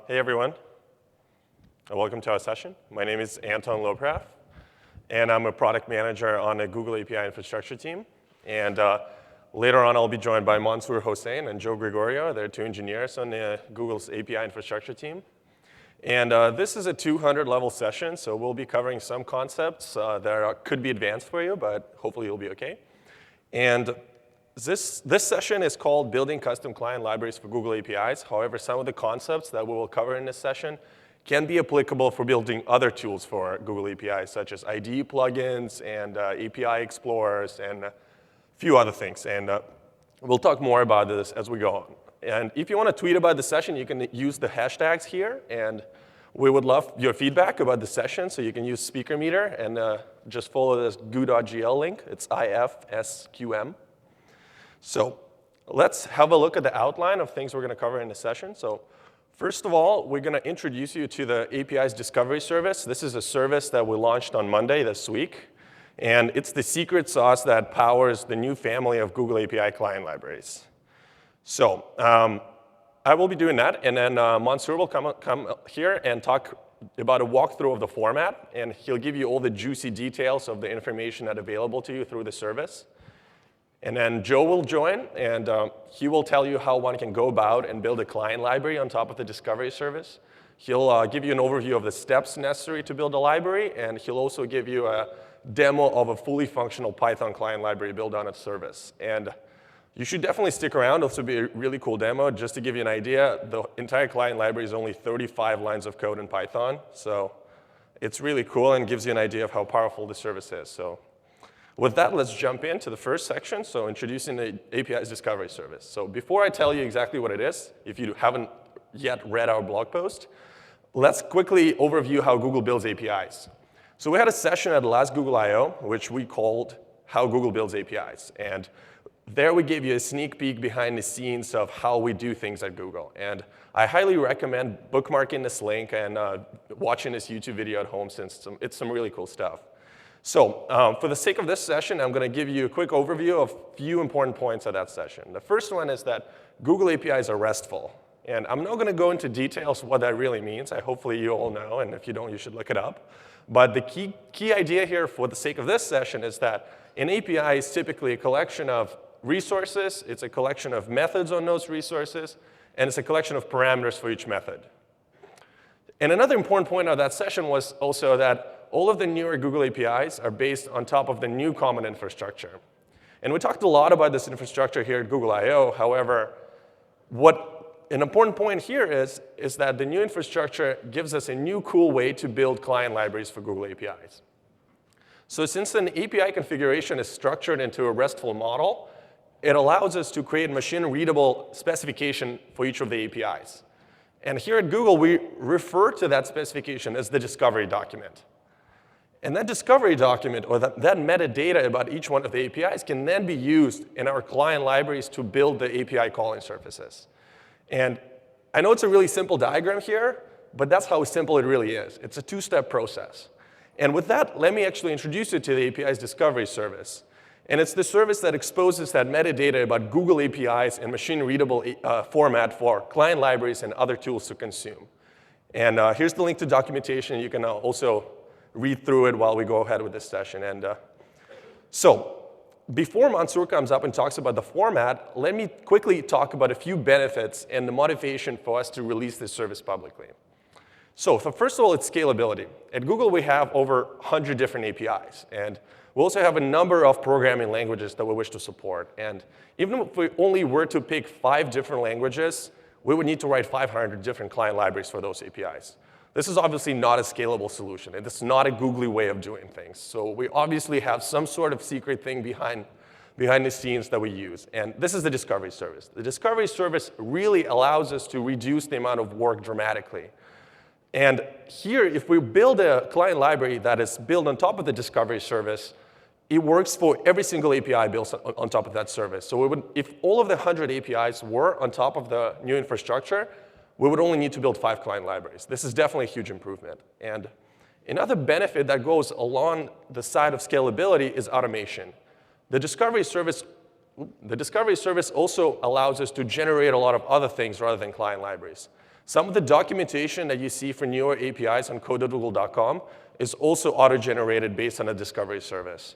Hey, everyone. Welcome to our session. My name is Anton Lopyrev, and I'm a product manager on the Google API infrastructure team. And later on, I'll be joined by Monsur, Hossain, and Gregorio. They're two engineers on Google's API infrastructure team. And this is a 200-level session, so we'll be covering some concepts that could be advanced for you, but hopefully you'll be OK. And this session is called Building Custom Client Libraries for Google APIs. However, some of the concepts that we will cover in this session can be applicable for building other tools for Google APIs, such as IDE plugins and API explorers and a few other things. And we'll talk more about this as we go on. And if you want to tweet about the session, you can use the hashtags here. And we would love your feedback about the session. So you can use speaker meter and just follow this goo.gl link. It's IFSQM. So let's have a look at the outline of things we're going to cover in the session. So first of all, we're going to introduce you to the API's discovery service. This is a service that we launched on Monday this week. And it's the secret sauce that powers the new family of Google API client libraries. So I will be doing that. And then Monsur will come here and talk about a walkthrough of the format. And he'll give you all the juicy details of the information that's available to you through the service. And then Joe will join, and he will tell you how one can go about and build a client library on top of the discovery service. He'll give you an overview of the steps necessary to build a library, and he'll also give you a demo of a fully functional Python client library built on its service. And you should definitely stick around. This will be a really cool demo. Just to give you an idea, the entire client library is only 35 lines of code in Python. So it's really cool and gives you an idea of how powerful the service is. So with that, let's jump into the first section, so introducing the API's discovery service. So before I tell you exactly what it is, if you haven't yet read our blog post, let's quickly overview how Google builds APIs. So we had a session at the last Google I/O, which we called How Google Builds APIs. And there we gave you a sneak peek behind the scenes of how we do things at Google. And I highly recommend bookmarking this link and watching this YouTube video at home, since it's some really cool stuff. So for the sake of this session, I'm going to give you a quick overview of a few important points of that session. The first one is that Google APIs are RESTful. And I'm not going to go into details what that really means. Hopefully you all know, and if you don't, you should look it up. But the key idea here for the sake of this session is that an API is typically a collection of resources, it's a collection of methods on those resources, and it's a collection of parameters for each method. And another important point of that session was also that all of the newer Google APIs are based on top of the new common infrastructure. And we talked a lot about this infrastructure here at Google I/O. However, what an important point here is that the new infrastructure gives us a new cool way to build client libraries for Google APIs. So since an API configuration is structured into a RESTful model, it allows us to create machine-readable specification for each of the APIs. And here at Google, we refer to that specification as the discovery document. And that discovery document, or that metadata about each one of the APIs, can then be used in our client libraries to build the API calling surfaces. And I know it's a really simple diagram here, but that's how simple it really is. It's a two-step process. And with that, let me actually introduce you to the API's discovery service. And it's the service that exposes that metadata about Google APIs in machine-readable format for client libraries and other tools to consume. And here's the link to documentation. You can also read through it while we go ahead with this session. And so before Monsur comes up and talks about the format, let me quickly talk about a few benefits and the motivation for us to release this service publicly. So first of all, it's scalability. At Google, we have over 100 different APIs. And we also have a number of programming languages that we wish to support. And even if we only were to pick 5 different languages, we would need to write 500 different client libraries for those APIs. This is obviously not a scalable solution. It's not a googly way of doing things. So we obviously have some sort of secret thing behind the scenes that we use. And this is the discovery service. The discovery service really allows us to reduce the amount of work dramatically. And here, if we build a client library that is built on top of the discovery service, it works for every single API built on top of that service. So if all of the 100 APIs were on top of the new infrastructure, we would only need to build 5 client libraries. This is definitely a huge improvement. And another benefit that goes along the side of scalability is automation. The discovery service also allows us to generate a lot of other things rather than client libraries. Some of the documentation that you see for newer APIs on code.google.com is also auto-generated based on a discovery service.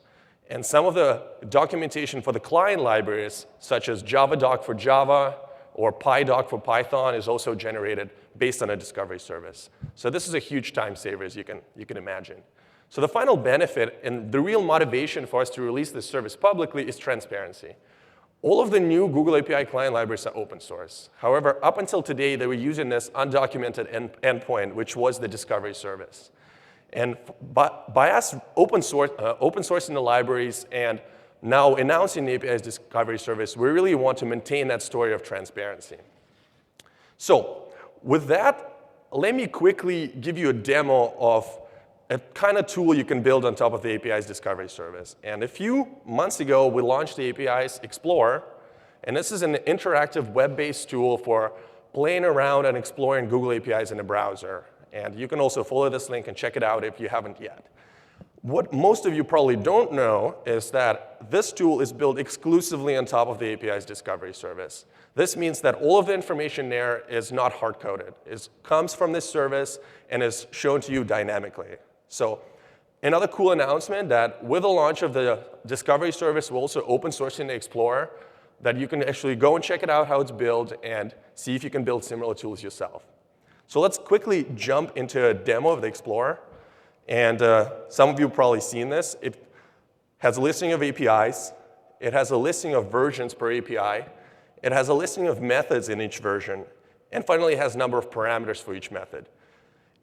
And some of the documentation for the client libraries, such as JavaDoc for Java or PyDoc for Python, is also generated based on a discovery service. So this is a huge time saver, as you can imagine. So the final benefit and the real motivation for us to release this service publicly is transparency. All of the new Google API client libraries are open source. However, up until today, they were using this undocumented endpoint, which was the discovery service. And by us open sourcing the libraries and now announcing the API's discovery service, we really want to maintain that story of transparency. So with that, let me quickly give you a demo of a kind of tool you can build on top of the API's discovery service. And a few months ago, we launched the API's Explorer. And this is an interactive web-based tool for playing around and exploring Google APIs in a browser. And you can also follow this link and check it out if you haven't yet. What most of you probably don't know is that this tool is built exclusively on top of the API's discovery service. This means that all of the information there is not hard-coded. It comes from this service and is shown to you dynamically. So another cool announcement that with the launch of the discovery service, we're also open sourcing the Explorer, that you can actually go and check it out how it's built and see if you can build similar tools yourself. So let's quickly jump into a demo of the Explorer. And some of you have probably seen this. It has a listing of APIs. It has a listing of versions per API. It has a listing of methods in each version. And finally, it has a number of parameters for each method.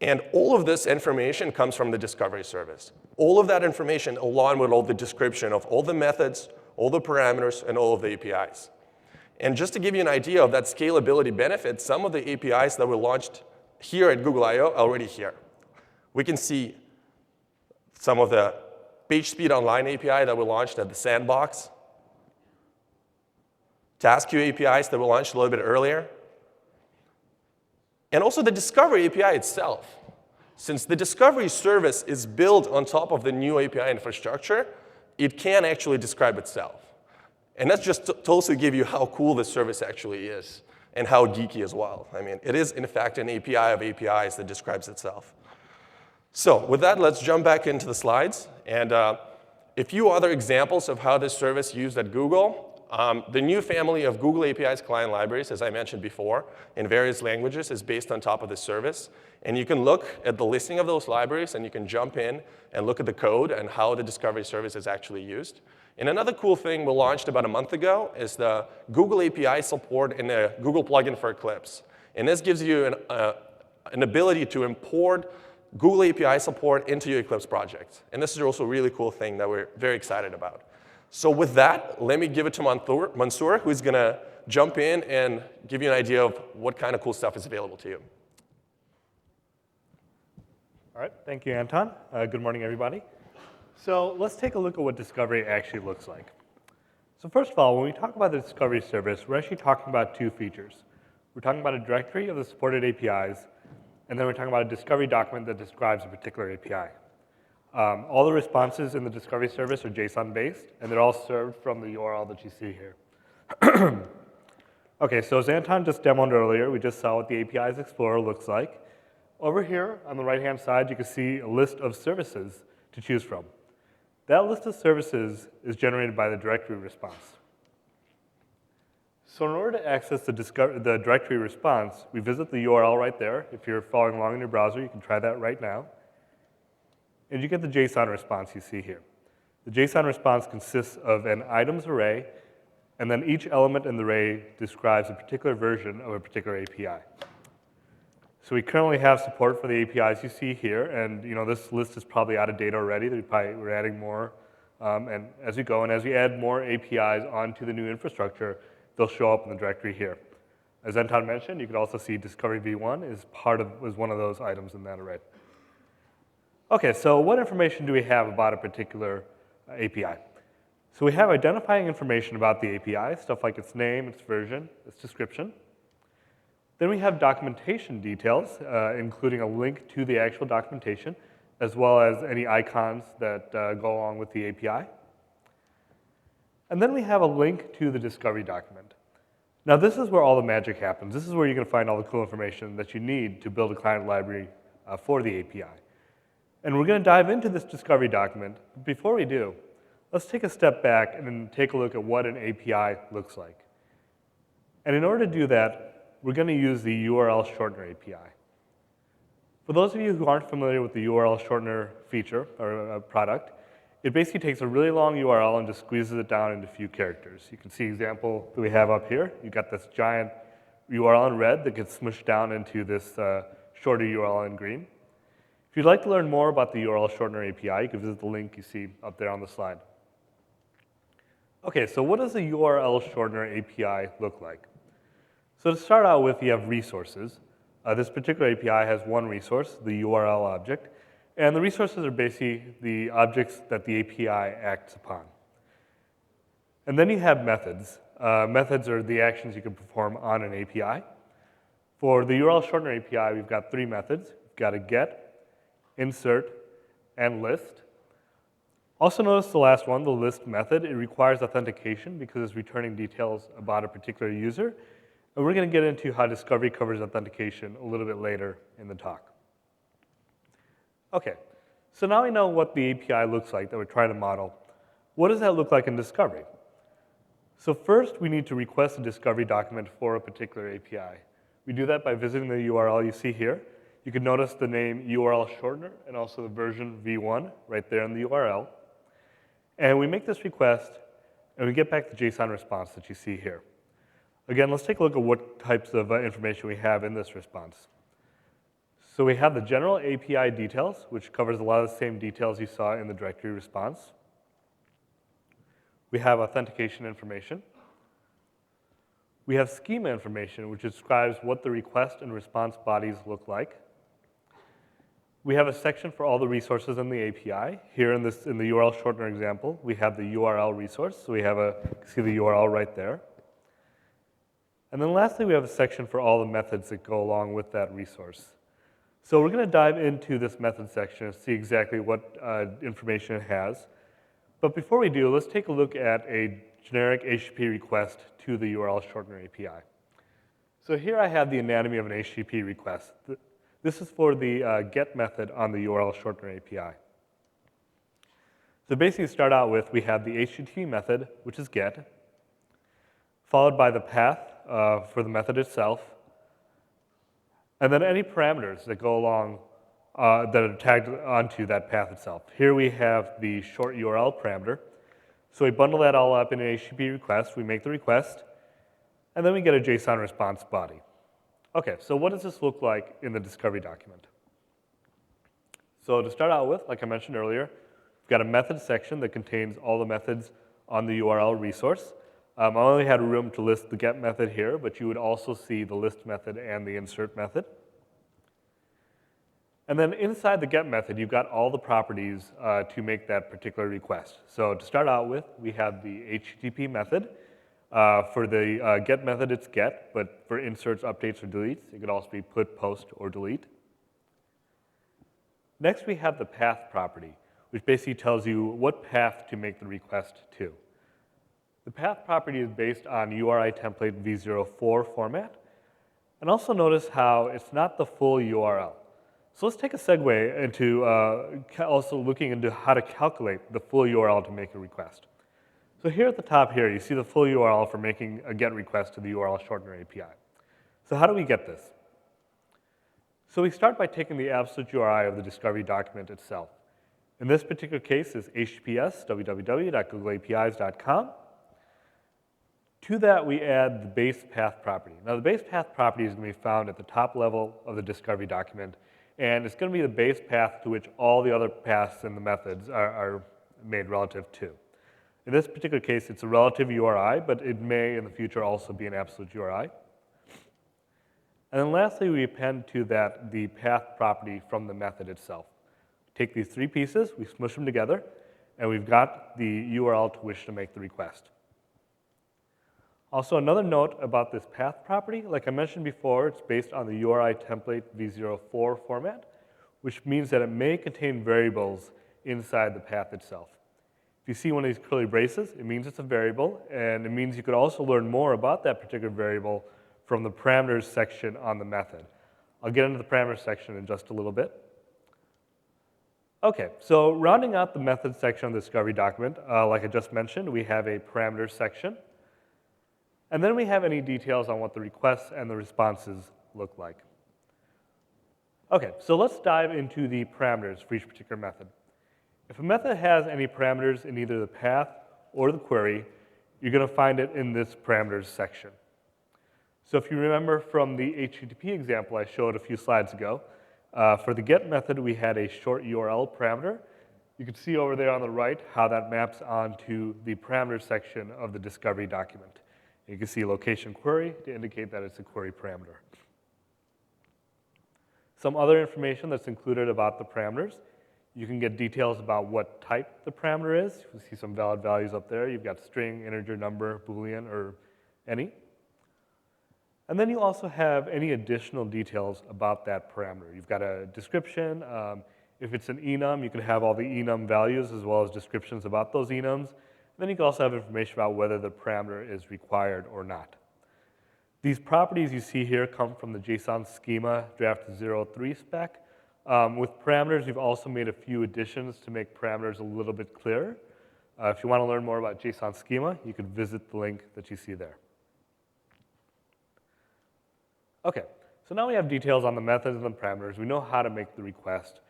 And all of this information comes from the discovery service. All of that information along with all the description of all the methods, all the parameters, and all of the APIs. And just to give you an idea of that scalability benefit, some of the APIs that were launched here at Google I/O are already here. We can see some of the PageSpeed Online API that were launched at the Sandbox, TaskQueue APIs that were launched a little bit earlier, and also the Discovery API itself. Since the Discovery service is built on top of the new API infrastructure, it can actually describe itself. And that's just to also give you how cool this service actually is and how geeky as well. I mean, it is, in fact, an API of APIs that describes itself. So with that, let's jump back into the slides. And a few other examples of how this service used at Google. The new family of Google API's client libraries, as I mentioned before, in various languages is based on top of this service. And you can look at the listing of those libraries, and you can jump in and look at the code and how the discovery service is actually used. And another cool thing we launched about a month ago is the Google API support in a Google plugin for Eclipse. And this gives you an ability to import Google API support into your Eclipse project. And this is also a really cool thing that we're very excited about. So with that, let me give it to Monsur, who's going to jump in and give you an idea of what kind of cool stuff is available to you. All right, thank you, Anton. Good morning, everybody. So let's take a look at what discovery actually looks like. So first of all, when we talk about the discovery service, we're actually talking about two features. We're talking about a directory of the supported APIs, and then we're talking about a discovery document that describes a particular API. All the responses in the discovery service are JSON-based, and they're all served from the URL that you see here. OK, so as Anton just demoed earlier, we just saw what the API's Explorer looks like. Over here, on the right-hand side, you can see a list of services to choose from. That list of services is generated by the directory response. So in order to access the directory response, we visit the URL right there. If you're following along in your browser, you can try that right now. And you get the JSON response you see here. The JSON response consists of an items array, and then each element in the array describes a particular version of a particular API. So we currently have support for the APIs you see here, and this list is probably out of date already. We're adding more, and as we go, and as we add more APIs onto the new infrastructure, they'll show up in the directory here. As Anton mentioned, you can also see Discovery v1 is one of those items in that array. OK, so what information do we have about a particular API? So we have identifying information about the API, stuff like its name, its version, its description. Then we have documentation details, including a link to the actual documentation, as well as any icons that go along with the API. And then we have a link to the discovery document. Now this is where all the magic happens. This is where you're going to find all the cool information that you need to build a client library for the API. And we're going to dive into this discovery document. Before we do, let's take a step back and then take a look at what an API looks like. And in order to do that, we're going to use the URL Shortener API. For those of you who aren't familiar with the URL Shortener feature or product, it basically takes a really long URL and just squeezes it down into a few characters. You can see the example that we have up here. You've got this giant URL in red that gets smushed down into this shorter URL in green. If you'd like to learn more about the URL Shortener API, you can visit the link you see up there on the slide. Okay, so what does the URL Shortener API look like? So to start out with, you have resources. This particular API has one resource, the URL object, and the resources are basically the objects that the API acts upon. And then you have methods. Methods are the actions you can perform on an API. For the URL Shortener API, we've got three methods. We've got a get, insert, and list. Also notice the last one, the list method. It requires authentication because it's returning details about a particular user. And we're going to get into how discovery covers authentication a little bit later in the talk. Okay, so now we know what the API looks like that we're trying to model. What does that look like in discovery? So first, we need to request a discovery document for a particular API. We do that by visiting the URL you see here. You can notice the name URL Shortener and also the version v1 right there in the URL. And we make this request, and we get back the JSON response that you see here. Again, let's take a look at what types of information we have in this response. So we have the general API details, which covers a lot of the same details you saw in the directory response. We have authentication information. We have schema information, which describes what the request and response bodies look like. We have a section for all the resources in the API. Here in the URL Shortener example, we have the URL resource. So we have see the URL right there. And then lastly, we have a section for all the methods that go along with that resource. So we're going to dive into this method section and see exactly what information it has. But before we do, let's take a look at a generic HTTP request to the URL Shortener API. So here I have the anatomy of an HTTP request. This is for the get method on the URL Shortener API. So basically, to start out with, we have the HTTP method, which is get, followed by the path for the method itself, and then any parameters that go along that are tagged onto that path itself. Here we have the short URL parameter. So we bundle that all up in an HTTP request. We make the request, and then we get a JSON response body. Okay, so what does this look like in the discovery document? So to start out with, like I mentioned earlier, we've got a method section that contains all the methods on the URL resource. I only had room to list the get method here, but you would also see the list method and the insert method. And then inside the get method, you've got all the properties to make that particular request. So to start out with, we have the HTTP method. For the get method, it's get, but for inserts, updates, or deletes, it could also be put, post, or delete. Next, we have the path property, which basically tells you what path to make the request to. The path property is based on URI template v04 format. And also notice how it's not the full URL. So let's take a segue into also looking into how to calculate the full URL to make a request. So here at the top here, you see the full URL for making a GET request to the URL Shortener API. So how do we get this? So we start by taking the absolute URI of the discovery document itself. In this particular case, it's https www.googleapis.com. To that, we add the base path property. Now, the base path property is going to be found at the top level of the discovery document, and it's going to be the base path to which all the other paths and the methods are made relative to. In this particular case, it's a relative URI, but it may in the future also be an absolute URI. And then lastly, we append to that the path property from the method itself. Take these three pieces, we smush them together, and we've got the URL to which to make the request. Also, another note about this path property, like I mentioned before, it's based on the URI template v04 format, which means that it may contain variables inside the path itself. If you see one of these curly braces, it means it's a variable, and it means you could also learn more about that particular variable from the parameters section on the method. I'll get into the parameters section in just a little bit. Okay, so rounding out the methods section of the discovery document, like I just mentioned, we have a parameters section. And then we have any details on what the requests and the responses look like. Okay, so let's dive into the parameters for each particular method. If a method has any parameters in either the path or the query, you're going to find it in this parameters section. So if you remember from the HTTP example I showed a few slides ago, for the get method, we had a short URL parameter. You can see over there on the right how that maps onto the parameters section of the discovery document. You can see location query to indicate that it's a query parameter. Some other information that's included about the parameters. You can get details about what type the parameter is. You can see some valid values up there. You've got string, integer, number, Boolean, or any. And then you also have any additional details about that parameter. You've got a description. If it's an enum, you can have all the enum values as well as descriptions about those enums. Then you can also have information about whether the parameter is required or not. These properties you see here come from the JSON schema draft 03 spec. With parameters, we've also made a few additions to make parameters a little bit clearer. If you want to learn more about JSON schema, you can visit the link that you see there. Okay, so now we have details on the methods and the parameters. We know how to make the request.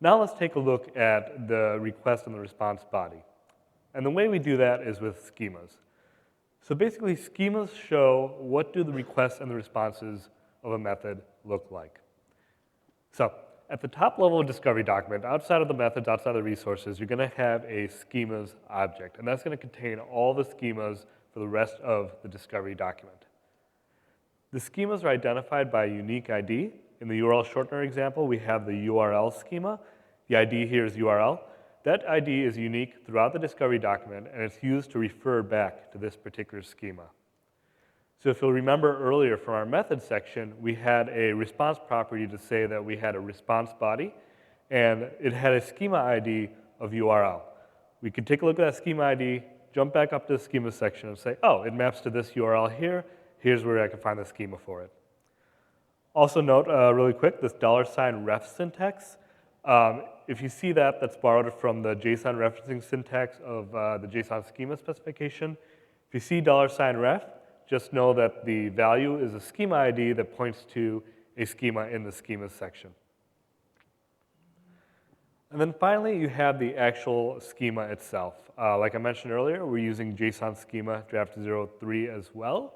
Now let's take a look at the request and the response body. And the way we do that is with schemas. So basically, schemas show what do the requests and the responses of a method look like. So at the top level of discovery document, outside of the methods, outside of the resources, you're going to have a schemas object. And that's going to contain all the schemas for the rest of the discovery document. The schemas are identified by a unique ID. In the URL shortener example, we have the URL schema. The ID here is URL. That ID is unique throughout the discovery document, and it's used to refer back to this particular schema. So if you'll remember earlier from our methods section, we had a response property to say that we had a response body, and it had a schema ID of URL. We could take a look at that schema ID, jump back up to the schema section and say, oh, it maps to this URL here. Here's where I can find the schema for it. Also note really quick, this $ref syntax. If you see that, that's borrowed from the JSON referencing syntax of the JSON schema specification. If you see $ref, just know that the value is a schema ID that points to a schema in the schemas section. And then finally, you have the actual schema itself. Like I mentioned earlier, we're using JSON schema draft 03 as well.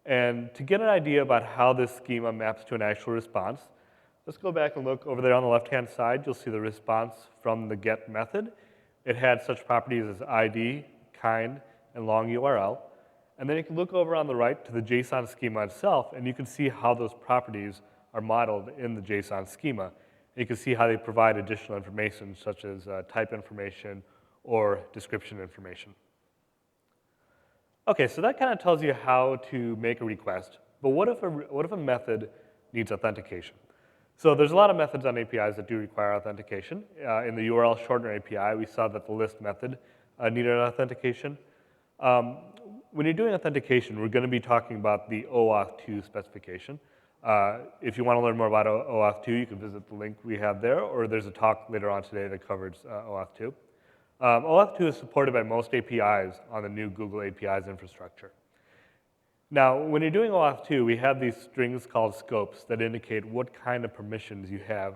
And to get an idea about how this schema maps to an actual response, let's go back and look over there on the left-hand side. You'll see the response from the get method. It had such properties as ID, kind, and long URL. And then you can look over on the right to the JSON schema itself, and you can see how those properties are modeled in the JSON schema. And you can see how they provide additional information, such as type information or description information. Okay, so that kind of tells you how to make a request. But what if a method needs authentication? So there's a lot of methods on APIs that do require authentication. In the URL shortener API, we saw that the list method needed authentication. When you're doing authentication, we're going to be talking about the OAuth 2 specification. If you want to learn more about OAuth 2, you can visit the link we have there, or there's a talk later on today that covers OAuth 2. OAuth 2 is supported by most APIs on the new Google APIs infrastructure. Now, when you're doing OAuth 2, we have these strings called scopes that indicate what kind of permissions you have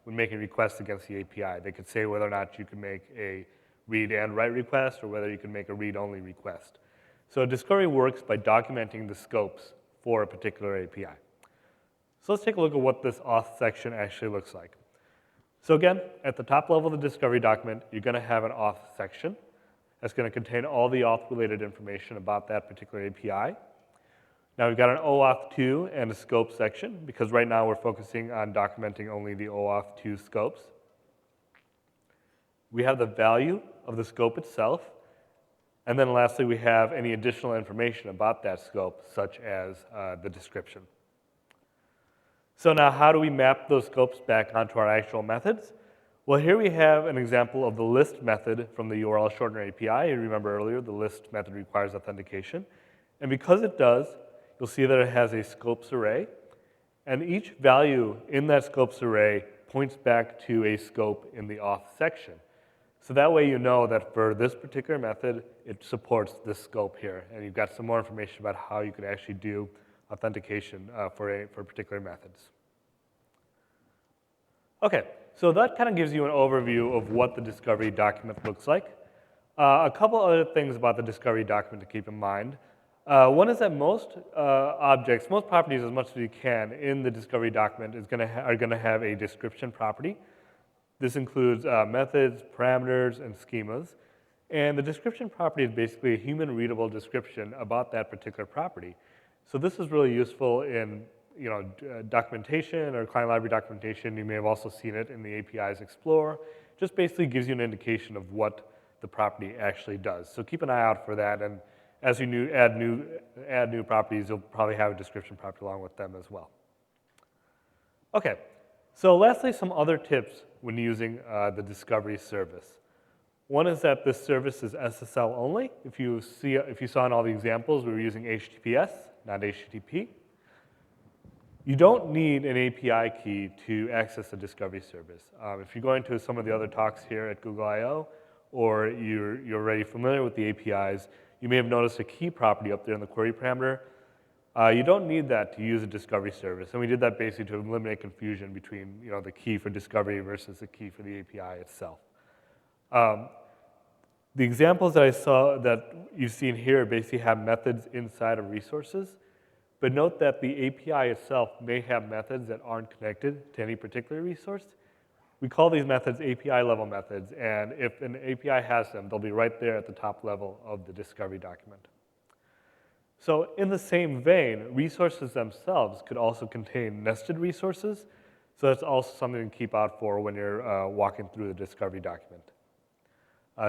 when making requests against the API. They could say whether or not you can make a read and write request or whether you can make a read-only request. So discovery works by documenting the scopes for a particular API. So let's take a look at what this auth section actually looks like. So again, at the top level of the discovery document, you're going to have an auth section that's going to contain all the auth-related information about that particular API. Now we've got an OAuth 2 and a scope section, because right now we're focusing on documenting only the OAuth 2 scopes. We have the value of the scope itself, and then lastly we have any additional information about that scope, such as the description. So now how do we map those scopes back onto our actual methods? Well, here we have an example of the list method from the URL Shortener API. You remember earlier, the list method requires authentication. And because it does, you'll see that it has a scopes array. And each value in that scopes array points back to a scope in the auth section. So that way you know that for this particular method, it supports this scope here. And you've got some more information about how you could actually do authentication for particular methods. Okay, so that kind of gives you an overview of what the discovery document looks like. A couple other things about the discovery document to keep in mind. One is that most objects, most properties as much as you can in the discovery document are going to have a description property. This includes methods, parameters, and schemas. And the description property is basically a human-readable description about that particular property. So this is really useful in documentation or client library documentation. You may have also seen it in the API's Explorer. Just basically gives you an indication of what the property actually does. So keep an eye out for that. And as you add new properties, you'll probably have a description property along with them as well. Okay, so lastly, some other tips when using the discovery service. One is that this service is SSL only. If you saw in all the examples, we were using HTTPS, not HTTP. You don't need an API key to access the discovery service. If you're going to some of the other talks here at Google I/O, or you're already familiar with the APIs, you may have noticed a key property up there in the query parameter. You don't need that to use a discovery service, and we did that basically to eliminate confusion between the key for discovery versus the key for the API itself. The examples that I saw that you've seen here basically have methods inside of resources, but note that the API itself may have methods that aren't connected to any particular resource. We call these methods API level methods, and if an API has them, they'll be right there at the top level of the discovery document. So in the same vein, resources themselves could also contain nested resources, so that's also something to keep out for when you're walking through the discovery document.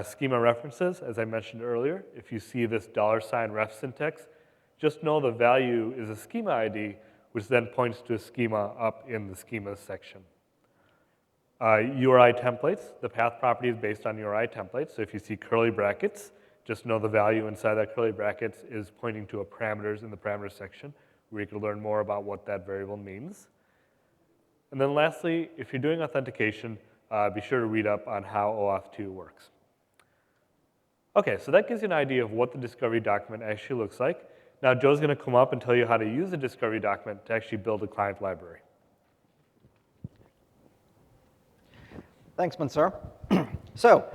Schema references, as I mentioned earlier, if you see this $ref syntax, just know the value is a schema ID, which then points to a schema up in the schemas section. URI templates, the path property is based on URI templates, so if you see curly brackets, just know the value inside that curly brackets is pointing to a parameters in the parameters section, where you can learn more about what that variable means. And then lastly, if you're doing authentication, be sure to read up on how OAuth 2 works. Okay, so that gives you an idea of what the discovery document actually looks like. Now Joe's going to come up and tell you how to use the discovery document to actually build a client library. Thanks, Monsur. So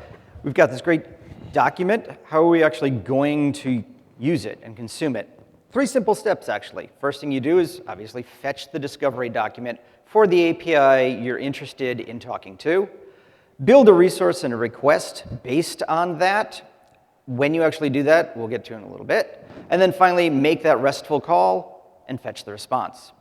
we've got this great document. How are we actually going to use it and consume it? 3 simple steps, actually. First thing you do is obviously fetch the discovery document for the API you're interested in talking to. Build a resource and a request based on that. When you actually do that, we'll get to in a little bit. And then finally, make that RESTful call and fetch the response.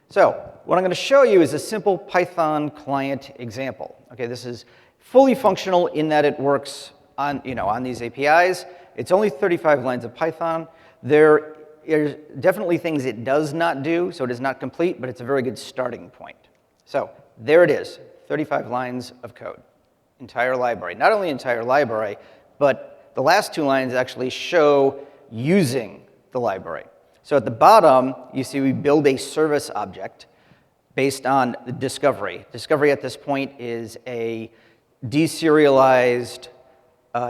So what I'm going to show you is a simple Python client example. Okay, this is fully functional in that it works on these APIs. It's only 35 lines of Python. There are definitely things it does not do, so it is not complete, but it's a very good starting point. So there it is, 35 lines of code, entire library. Not only entire library, but the last 2 lines actually show using the library. So at the bottom, you see we build a service object based on the discovery. Discovery at this point is a deserialized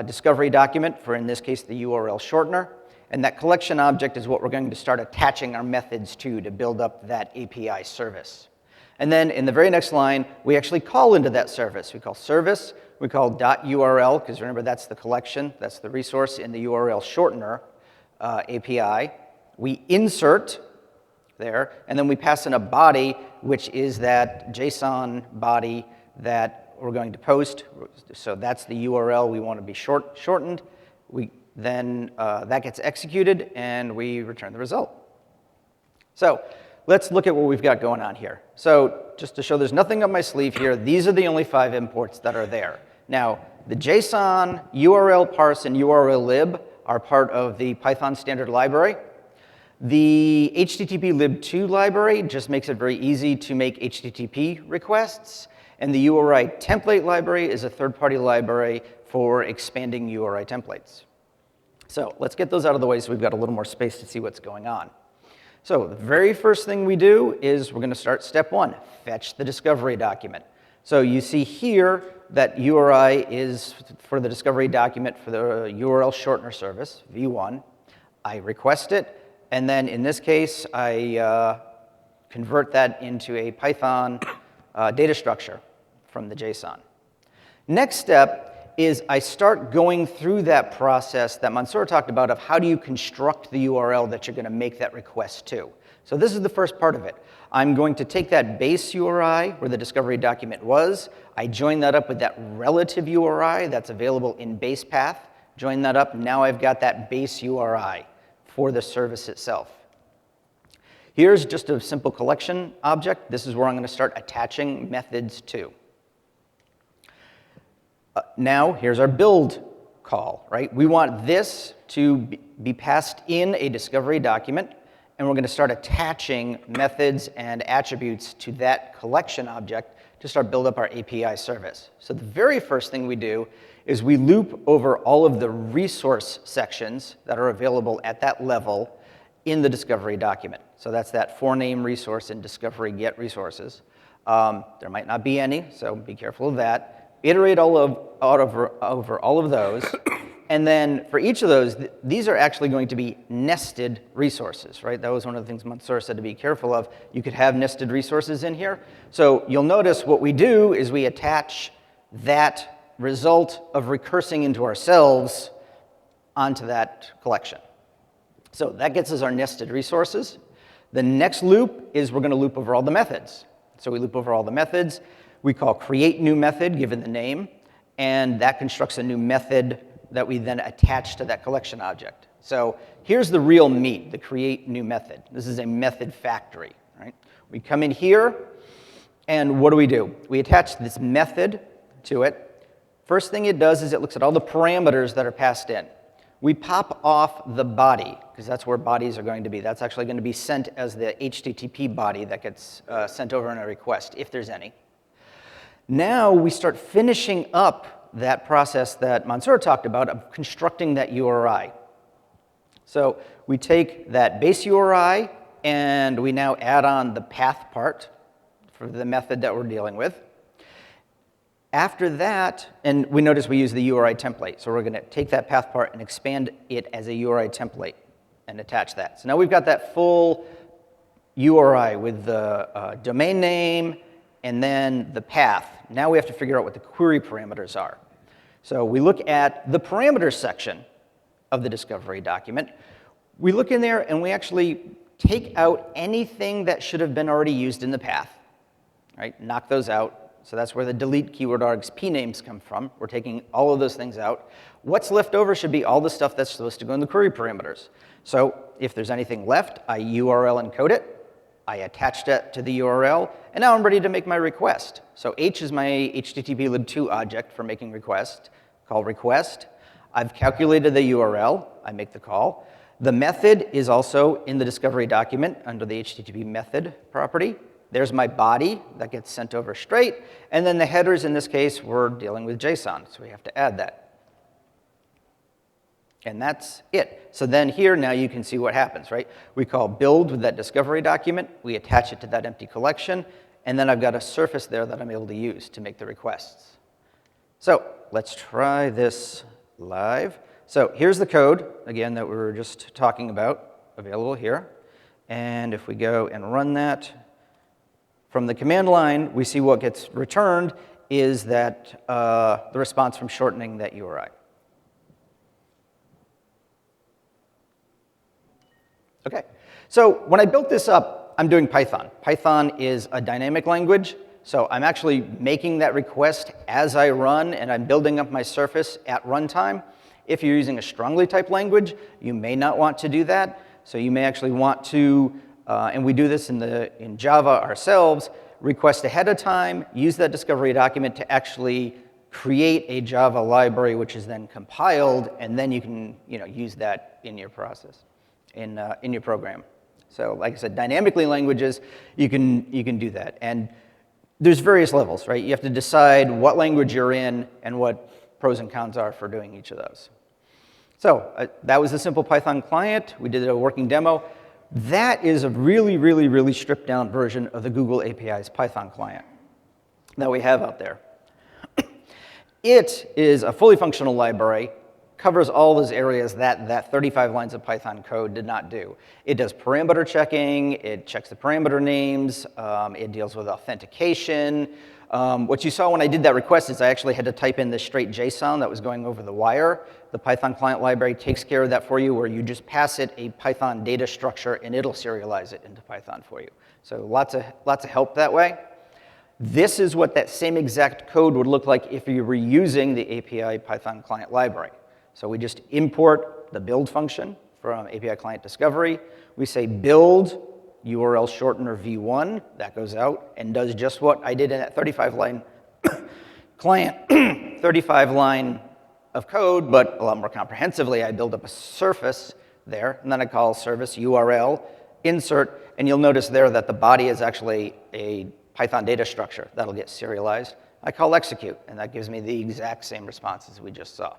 discovery document for, in this case, the URL shortener. And that collection object is what we're going to start attaching our methods to build up that API service. And then in the very next line, we actually call into that service. We call service, we call .url, because remember that's the collection, that's the resource in the URL shortener API. We insert there, and then we pass in a body, which is that JSON body that we're going to post. So that's the URL we want to be shortened. Then that gets executed, and we return the result. So let's look at what we've got going on here. So just to show there's nothing up my sleeve here, these are the only 5 imports that are there. Now, the JSON, URL parse, and URL lib are part of the Python standard library. The HTTP lib2 library just makes it very easy to make HTTP requests. And the URI template library is a third-party library for expanding URI templates. So let's get those out of the way so we've got a little more space to see what's going on. So the very first thing we do is we're going to start step one, fetch the discovery document. So you see here that URI is for the discovery document for the URL shortener service, v1. I request it, and then in this case, I convert that into a Python data structure from the JSON. Next step is I start going through that process that Monsur talked about of how do you construct the URL that you're going to make that request to. So this is the first part of it. I'm going to take that base URI where the discovery document was. I join that up with that relative URI that's available in base path. Join that up. Now I've got that base URI for the service itself. Here's just a simple collection object. This is where I'm going to start attaching methods to. Now, here's our build call, right? We want this to be passed in a discovery document, and we're going to start attaching methods and attributes to that collection object to start build up our API service. So the very first thing we do is we loop over all of the resource sections that are available at that level in the discovery document. So that's that for name resource in discovery get resources. There might not be any, so be careful of that. Iterate over all of those. And then for each of those, these are actually going to be nested resources, right? That was one of the things Monsur said to be careful of. You could have nested resources in here. So you'll notice what we do is we attach that result of recursing into ourselves onto that collection. So that gets us our nested resources. The next loop is we're going to loop over all the methods. So we loop over all the methods. We call create new method, given the name, and that constructs a new method that we then attach to that collection object. So here's the real meat, the create new method. This is a method factory, right? We come in here, and what do? We attach this method to it. First thing it does is it looks at all the parameters that are passed in. We pop off the body, because that's where bodies are going to be. That's actually going to be sent as the HTTP body that gets sent over in a request, if there's any. Now we start finishing up that process that Monsur talked about of constructing that URI. So we take that base URI, and we now add on the path part for the method that we're dealing with. After that, and we notice we use the URI template. So we're going to take that path part and expand it as a URI template and attach that. So now we've got that full URI with the domain name and then the path. Now we have to figure out what the query parameters are. So we look at the parameters section of the discovery document. We look in there and we actually take out anything that should have been already used in the path, right? Knock those out. So that's where the delete keyword args p names come from. We're taking all of those things out. What's left over should be all the stuff that's supposed to go in the query parameters. So if there's anything left, I URL encode it. I attached it to the URL, and now I'm ready to make my request. So H is my HTTP lib2 object for making request, called request. I've calculated the URL. I make the call. The method is also in the discovery document under the HTTP method property. There's my body that gets sent over straight, and then the headers, in this case, we're dealing with JSON, so we have to add that. And that's it. So then here, now you can see what happens, right? We call build with that discovery document. We attach it to that empty collection. And then I've got a surface there that I'm able to use to make the requests. So let's try this live. So here's the code, again, that we were just talking about, available here. And if we go and run that from the command line, we see what gets returned is that the response from shortening that URI. Okay, so when I built this up, I'm doing Python. Python is a dynamic language, so I'm actually making that request as I run, and I'm building up my surface at runtime. If you're using a strongly typed language, you may not want to do that. So you may actually want to, and we do this in Java ourselves, request ahead of time, use that discovery document to actually create a Java library, which is then compiled, and then you can use that in your process. In your program. So like I said, dynamically languages, you can do that. And there's various levels, right? You have to decide what language you're in and what pros and cons are for doing each of those. So that was a simple Python client. We did a working demo. That is a really, really, really stripped down version of the Google API's Python client that we have out there. It is a fully functional library, covers all those areas that 35 lines of Python code did not do. It does parameter checking, it checks the parameter names, it deals with authentication. What you saw when I did that request is I actually had to type in the straight JSON that was going over the wire. The Python client library takes care of that for you, where you just pass it a Python data structure and it'll serialize it into Python for you. So lots of help that way. This is what that same exact code would look like if you were using the API Python client library. So we just import the build function from API client discovery. We say build URL shortener v1. That goes out and does just what I did in that 35-line client, 35-line of code, but a lot more comprehensively. I build up a surface there, and then I call service URL insert, and you'll notice there that the body is actually a Python data structure that'll get serialized. I call execute, and that gives me the exact same response as we just saw.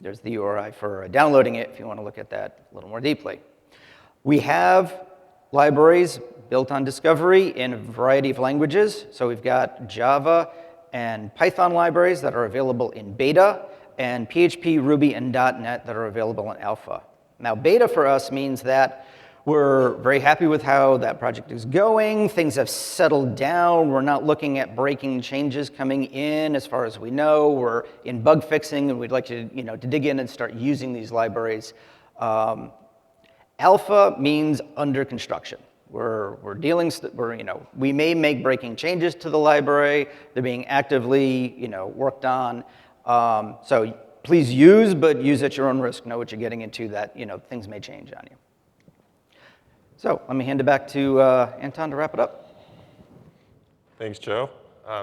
There's the URI for downloading it if you want to look at that a little more deeply. We have libraries built on discovery in a variety of languages. So we've got Java and Python libraries that are available in beta, and PHP, Ruby, and .NET that are available in alpha. Now, beta for us means that we're very happy with how that project is going. Things have settled down. We're not looking at breaking changes coming in as far as we know. We're in bug fixing, and we'd like to, to dig in and start using these libraries. Alpha means under construction. We may make breaking changes to the library. They're being actively, worked on. So please use, but use at your own risk. Know what you're getting into. That things may change on you. So let me hand it back to Anton to wrap it up. Thanks, Joe.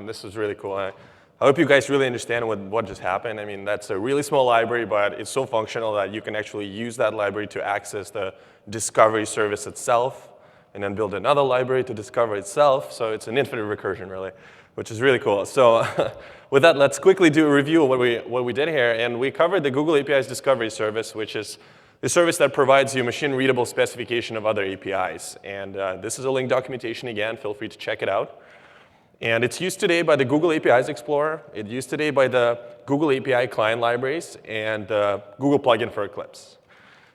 This was really cool. I hope you guys really understand what just happened. I mean, that's a really small library, but it's so functional that you can actually use that library to access the discovery service itself, and then build another library to discover itself. So it's an infinite recursion, really, which is really cool. So with that, let's quickly do a review of what we did here. And we covered the Google API's discovery service, which is the service that provides you machine-readable specification of other APIs. And this is a link documentation again. Feel free to check it out. And it's used today by the Google APIs Explorer. It's used today by the Google API client libraries and the Google plugin for Eclipse.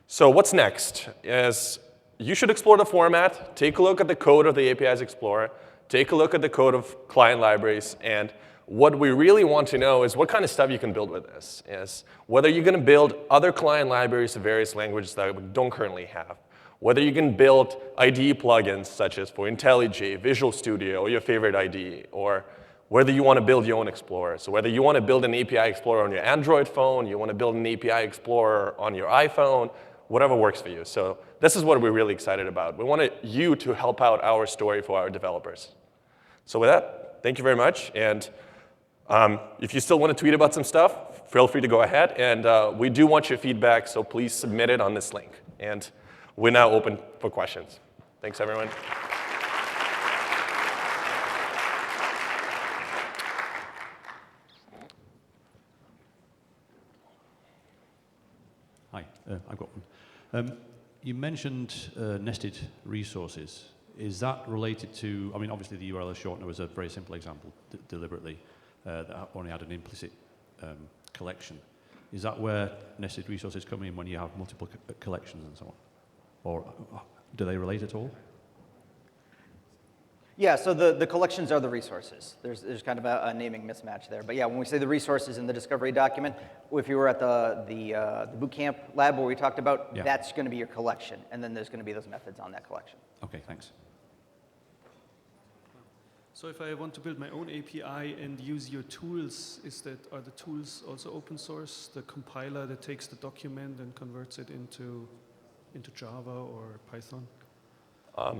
So what's next is you should explore the format, take a look at the code of the APIs Explorer, take a look at the code of client libraries, and what we really want to know is what kind of stuff you can build with this. Is whether you're going to build other client libraries of various languages that we don't currently have, whether you can build IDE plugins such as for IntelliJ, Visual Studio, or your favorite IDE, or whether you want to build your own Explorer. So whether you want to build an API Explorer on your Android phone, you want to build an API Explorer on your iPhone, whatever works for you. So this is what we're really excited about. We wanted you to help out our story for our developers. So with that, thank you very much. And if you still want to tweet about some stuff, feel free to go ahead. And we do want your feedback, so please submit it on this link. And we're now open for questions. Thanks, everyone. Hi, I've got one. You mentioned nested resources. Is that related to, I mean, obviously the URL shortener was a very simple example, deliberately, that only had an implicit collection. Is that where nested resources come in when you have multiple collections and so on? Or do they relate at all? Yeah, so the collections are the resources. There's kind of a naming mismatch there. But yeah, when we say the resources in the discovery document, if you were at the bootcamp lab where we talked about, that's going to be your collection. And then there's going to be those methods on that collection. Okay, thanks. So if I want to build my own API and use your tools, are the tools also open source? The compiler that takes the document and converts it into Java or Python?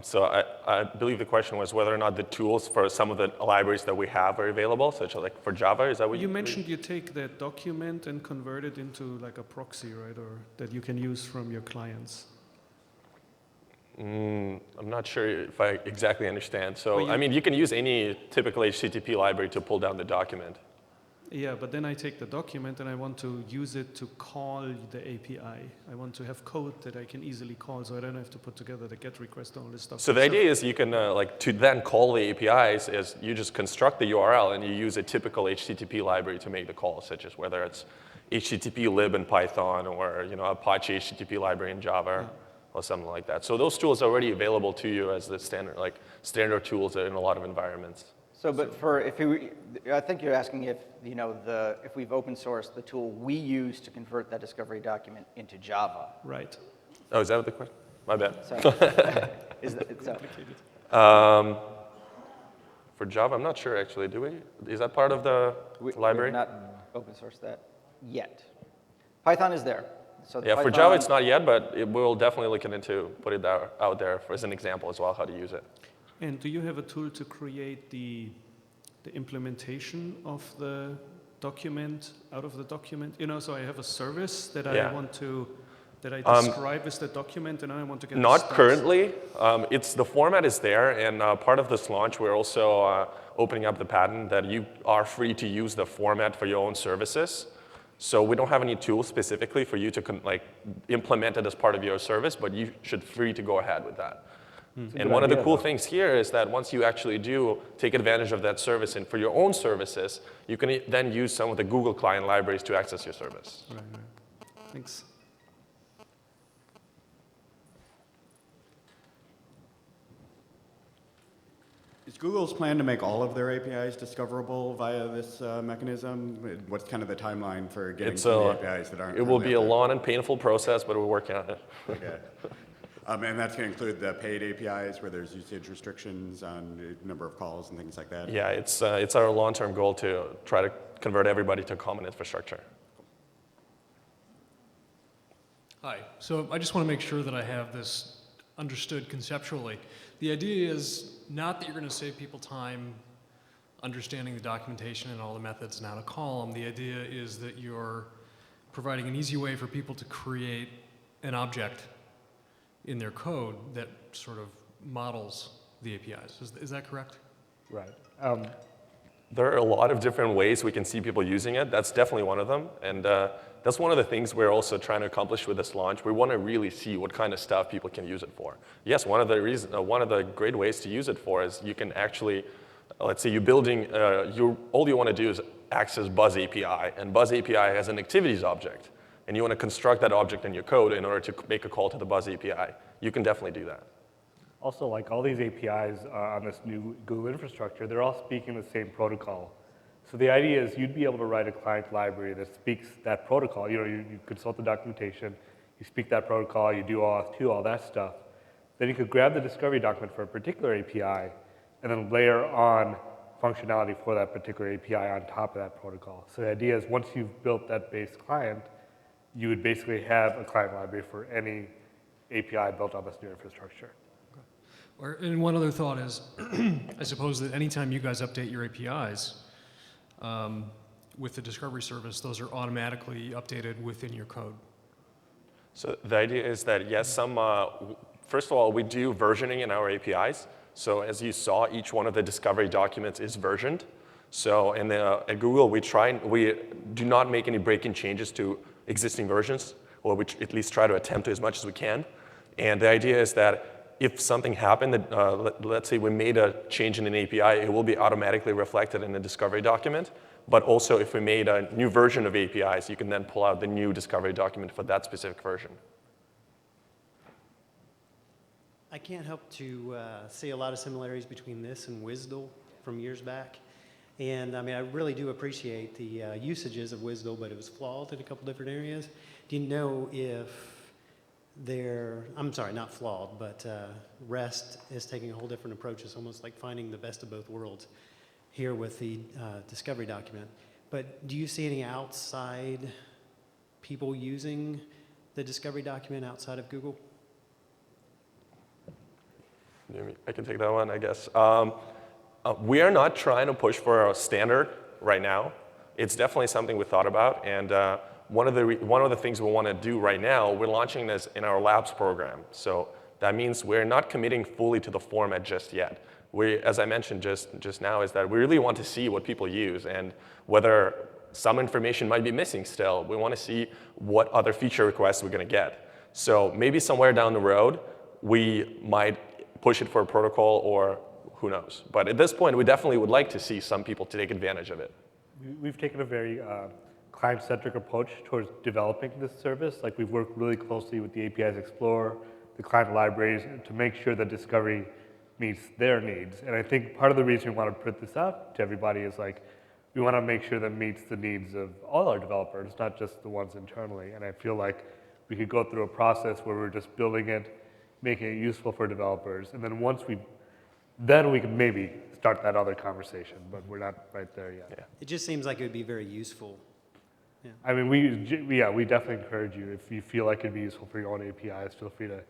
So I believe the question was whether or not the tools for some of the libraries that we have are available, such as like for Java. Is that what you mentioned? You take that document and convert it into like a proxy, right? Or that you can use from your clients. I'm not sure if I exactly understand. So, Well, I mean, you can use any typical HTTP library to pull down the document. Yeah, but then I take the document and I want to use it to call the API. I want to have code that I can easily call, so I don't have to put together the GET request and all this stuff. So the idea is you can, like, to then call the APIs is you just construct the URL and you use a typical HTTP library to make the call, such as whether it's HTTP lib in Python or, you know, Apache HTTP library in Java or something like that. So those tools are already available to you as the standard, like, standard tools in a lot of environments. So, but I think you're asking if, you know, if we've open sourced the tool we use to convert that discovery document into Java. Right. Oh, is that the question? My bad. So, so For Java, I'm not sure actually. Do we? Is that part of the library? We've not open sourced that yet. Python is there. So Yeah, for Java it's not yet, but we'll definitely look into put it out there as an example as well, how to use it. And do you have a tool to create the implementation of the document out of the document? You know, so I have a service that I want to, that I describe as the document, and I want to get Not currently. The format is there, and part of this launch, we're also opening up the patent that you are free to use the format for your own services. So we don't have any tools specifically for you to implement it as part of your service, but you should free to go ahead with that. And one of the cool things here is that once you actually do take advantage of that service and for your own services, you can then use some of the Google client libraries to access your service. Right. Thanks. Is Google's plan to make all of their APIs discoverable via this mechanism? What's kind of the timeline for getting to the APIs that aren't? It will be a long and painful process, but we're working on it. Okay. And that's going to include the paid APIs where there's usage restrictions on the number of calls and things like that? Yeah, it's our long-term goal to try to convert everybody to a common infrastructure. Hi. So I just want to make sure that I have this understood conceptually. The idea is not that you're going to save people time understanding the documentation and all the methods and how to call them. The idea is that you're providing an easy way for people to create an object in their code that sort of models the APIs. Is that correct? Right. There are a lot of different ways we can see people using it. That's definitely one of them. And that's one of the things we're also trying to accomplish with this launch. We want to really see what kind of stuff people can use it for. Yes, one of the great ways to use it for is you can actually, let's say you're building, all you want to do is access Buzz API, and Buzz API has an activities object. And you want to construct that object in your code in order to make a call to the Buzz API. You can definitely do that. Also, like all these APIs on this new Google infrastructure, they're all speaking the same protocol. So the idea is you'd be able to write a client library that speaks that protocol. You know, you consult the documentation, you speak that protocol, you do OAuth2, all that stuff. Then you could grab the discovery document for a particular API and then layer on functionality for that particular API on top of that protocol. So the idea is once you've built that base client, you would basically have a client library for any API built on this new infrastructure. And one other thought is, I suppose that anytime you guys update your APIs with the discovery service, those are automatically updated within your code. So the idea is that, yes, first of all, we do versioning in our APIs. So as you saw, each one of the discovery documents is versioned. So at Google, we do not make any breaking changes to existing versions, or we at least try to attempt to as much as we can. And the idea is that if something happened, that let's say we made a change in an API, it will be automatically reflected in the discovery document. But also, if we made a new version of APIs, you can then pull out the new discovery document for that specific version. I can't help to see a lot of similarities between this and WSDL from years back. And I mean, I really do appreciate the usages of WSDL, but it was flawed in a couple different areas. Do you know if I'm sorry, not flawed, but REST is taking a whole different approach. It's almost like finding the best of both worlds here with the discovery document. But do you see any outside people using the discovery document outside of Google? I can take that one, I guess. We are not trying to push for a standard right now. It's definitely something we thought about, and one of the things we want to do right now, we're launching this in our labs program. So That means we're not committing fully to the format just yet. We, as I mentioned just now, is that we really want to see what people use and whether some information might be missing still. We want to see what other feature requests we're going to get. So maybe somewhere down the road, we might push it for a protocol or who knows. But at this point, we definitely would like to see some people to take advantage of it. We've taken a very client-centric approach towards developing this service. Like we've worked really closely with the APIs Explorer, the client libraries, to make sure that discovery meets their needs. And I think part of the reason we want to put this out to everybody is like, we want to make sure that it meets the needs of all our developers, not just the ones internally. And I feel like we could go through a process where we're just building it, making it useful for developers. And then then we can maybe start that other conversation, but we're not right there yet. Yeah. It just seems like it would be very useful. Yeah. I mean, we definitely encourage you, if you feel like it'd be useful for your own APIs, feel free to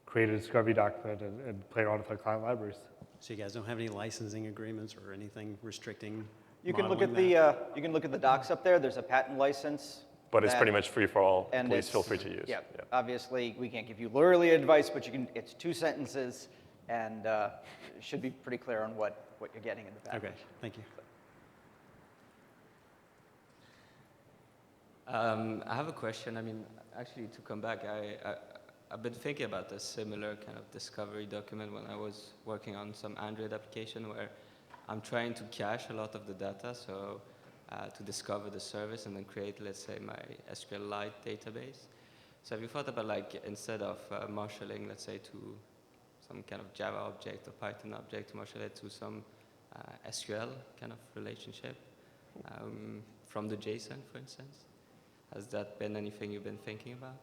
create a discovery document and play around with our client libraries. So you guys don't have any licensing agreements or anything restricting? You can look at modeling the docs up there. There's a patent license. But it's pretty much free for all. And Please feel free to use. Yeah, obviously, we can't give you lawyerly advice, but it's 2 sentences, and it should be pretty clear on what you're getting in the package. Okay, thank you. I have a question. I mean, actually, to come back, I've been thinking about a similar kind of discovery document when I was working on some Android application where I'm trying to cache a lot of the data, so to discover the service and then create, let's say, my SQLite database. So have you thought about, like, instead of marshalling, let's say, to some kind of Java object or Python object, to marshal it to some SQL kind of relationship from the JSON, for instance? Has that been anything you've been thinking about?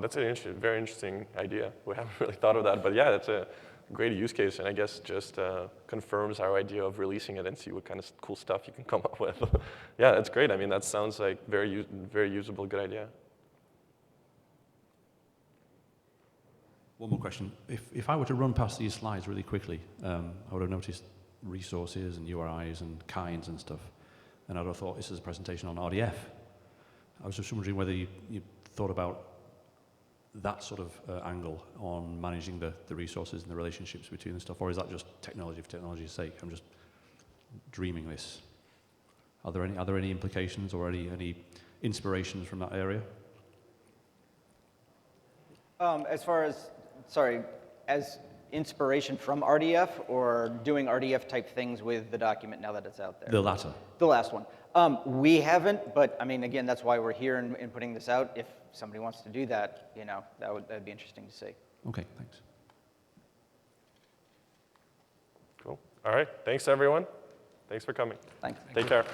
That's a very interesting idea. We haven't really thought of that, but yeah, that's a great use case, and I guess just confirms our idea of releasing it and see what kind of cool stuff you can come up with. Yeah, that's great. I mean, that sounds like very usable, good idea. One more question. If I were to run past these slides really quickly, I would have noticed resources and URIs and kinds and stuff, and I would have thought this is a presentation on RDF. I was just wondering whether you thought about that sort of angle on managing the resources and the relationships between the stuff, or is that just technology for technology's sake? I'm just dreaming this. Are there any implications or any inspirations from that area? As inspiration from RDF or doing RDF type things with the document now that it's out there? The latter. The last one. We haven't, but I mean, again, that's why we're here and putting this out. If somebody wants to do that, that'd be interesting to see. Okay, thanks. Cool. All right. Thanks, everyone. Thanks for coming. Thanks. Take care.